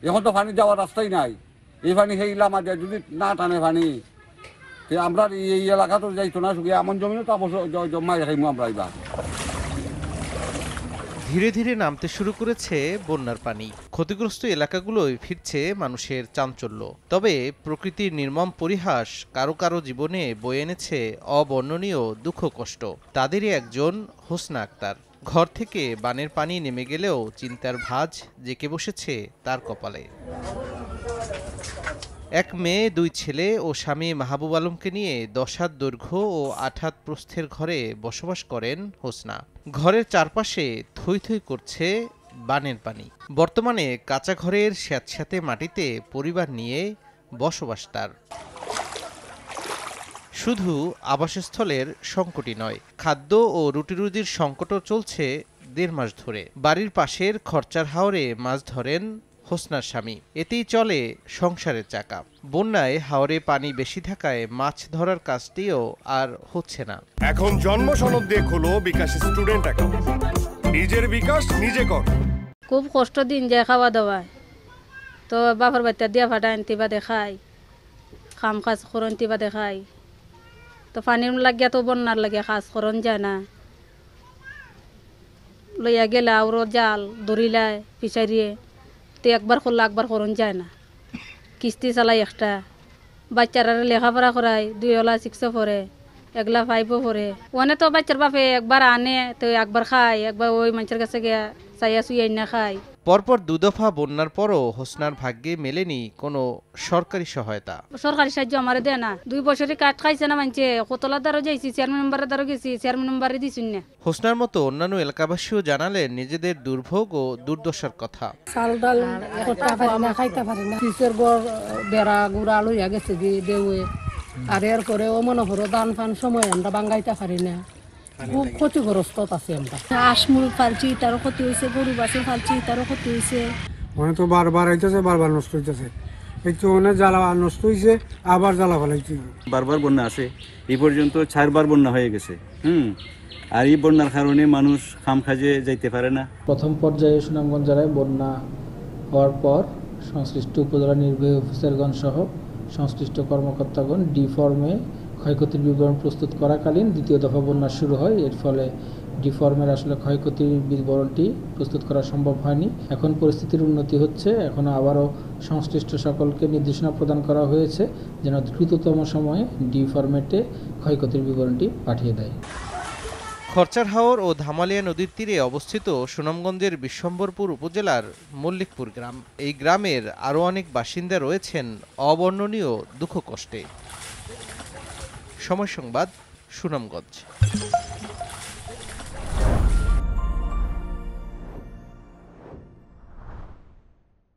এখন তো পানি যাওয়ার রাস্তাই নাই। এই পানি সেই লামা যায় যদি না টানে পানি, আমরা এই এলাকা তো যাইতো না, শুধু এমন জমিও তো জমাই খাইমু আমরা এবার। ধীরে ধীরে নামতে শুরু করেছে বন্যার পানি। ক্ষতিগ্রস্ত এলাকাগুলোয় ফিরছে মানুষের চাঞ্চল্য। তবে প্রকৃতির নির্মম পরিহাস কারো কারো জীবনে বয়ে এনেছে অবর্ণনীয় দুঃখ কষ্ট। তাদেরই একজন হোসনা আক্তার। ঘর থেকে বানের পানি নেমে গেলেও চিন্তার ভাঁজ জেঁকে বসেছে তার কপালে। এক মেয়ে, দুই ছেলে ও স্বামী মাহবুব আলমকে নিয়ে 10 হাত দৈর্ঘ্য ও 8 হাত প্রস্থের ঘরে বসবাস করেন হোসনা। ঘরের চারপাশে থই থই করছে বানের পানি। বর্তমানে কাঁচা ঘরের স্যাঁতস্যাঁতে মাটিতে পরিবার নিয়ে বসবাস তার। শুধু আবাসস্থলের সংকটই নয়, খাদ্য ও রুটিরুজির সংকটও চলছে 1.5 মাস ধরে। বাড়ির পাশের খরচার হাওরে মাছ ধরেন হোসনার স্বামী। এতেই চলে সংসারের চাকা। বন্যায় হাওরে পানি বেশি থাকায় মাছ ধরার কাজটিও আর হচ্ছে না। এখন জন্ম সনদ দিয়ে খোলো বিকাশ স্টুডেন্ট অ্যাকাউন্ট। নিজের বিকাশ নিজে কর। খুব কষ্ট দিন যায় খাওয়া দাওয়ায়, তো বাপর বাচ্চা দিয়া ফাটাইন তিবা দেখাই, খাম কাজ করন তিবা দেখাই, তো পানির লাগিয়া তো বন্যার লাগিয়া কাজ করন যায় না। লইয়া গেলে আরো জাল দড়িলায় পিছাইয়ে, তো একবার করলে একবার করন যায় না। কিস্তি চালাই একটা, বাচ্চারা লেখাপড়া করাই, 2ওলা 6 পড়ে, 1লা 5 পড়ে। ওনে তো বাচ্চার বাপে একবার আনে তো একবার খায়, একবার ওই মানুষের কাছে গিয়া চাইয়া চুইয়া না খায়। পরপর 2 দফা বন্যার পরও হোসনার ভাগ্যে মেলেনি কোনো সরকারি সহায়তা। সরকারি সাহায্য আমার দেয় না। 2 বছরই কাঠ খাইছে না মানছে, কতলা দ্বারও যাইছি, চেয়ারম্যান মেম্বারের দ্বারও গেছি, চেয়ারম্যান মেম্বারে দিছুন না। হোসনার মতো অন্যান্য এলাকাবাসীও জানালেন নিজেদের দুর্ভোগ ও দুর্দশার কথা। চাল ডাল করতে পারি না, খাইতে পারি না। কিসের গড় বেড়া গুড়া লইয়া গেছে যে দেউয়ে, আর এরপরে ও মনে করো ধান ফান সময় আমরা বাঙ্গাইতে পারি না। খুব ক্ষতিগ্রস্ত আছে আমরা। আশমুল ফালছি, তারও ক্ষতি হয়েছে, গরু বাছুর ফালছি, তারও ক্ষতি হয়েছে। মানে তো বারবার হইতেছে, বারবার নষ্ট হইতেছে। একটু অনেক জ্বালা নষ্ট হয়েছে, আবার জ্বালা ফেলাইছে। বারবার বন্যা আছে, এই পর্যন্ত 4বার বন্যা হয়ে গেছে। আর এই বন্যার কারণে মানুষ খাম খাজে যাইতে পারে না। প্রথম পর্যায়ে সুনামগঞ্জ জেলায় বন্যা হওয়ার পর সংশ্লিষ্ট উপজেলা নির্বাহী অফিসারগণ সহ সংশ্লিষ্ট কর্মকর্তাগণ ডি ফর্মে ক্ষয়ক্ষতির বিবরণ প্রস্তুত করাকালীন 2য় দফা বন্যা শুরু হয়। এর ফলে ডি ফর্মের আসলে ক্ষয়ক্ষতির বিবরণটি প্রস্তুত করা সম্ভব হয়নি। এখন পরিস্থিতির উন্নতি হচ্ছে, এখন আবারও সংশ্লিষ্ট সকলকে নির্দেশনা প্রদান করা হয়েছে যেন দ্রুততম সময়ে ডি ফরম্যাটে ক্ষয়ক্ষতির বিবরণটি পাঠিয়ে দেয়। খরচার হাওর ও ধামালিয়া নদীর তীরে অবস্থিত সুনামগঞ্জের বিশ্বম্বরপুর উপজেলার মল্লিকপুর গ্রাম। এই গ্রামের আরও অনেক বাসিন্দা রয়েছেন অবর্ণনীয় দুঃখ কষ্টে। সময় সংবাদ, সুনামগঞ্জ।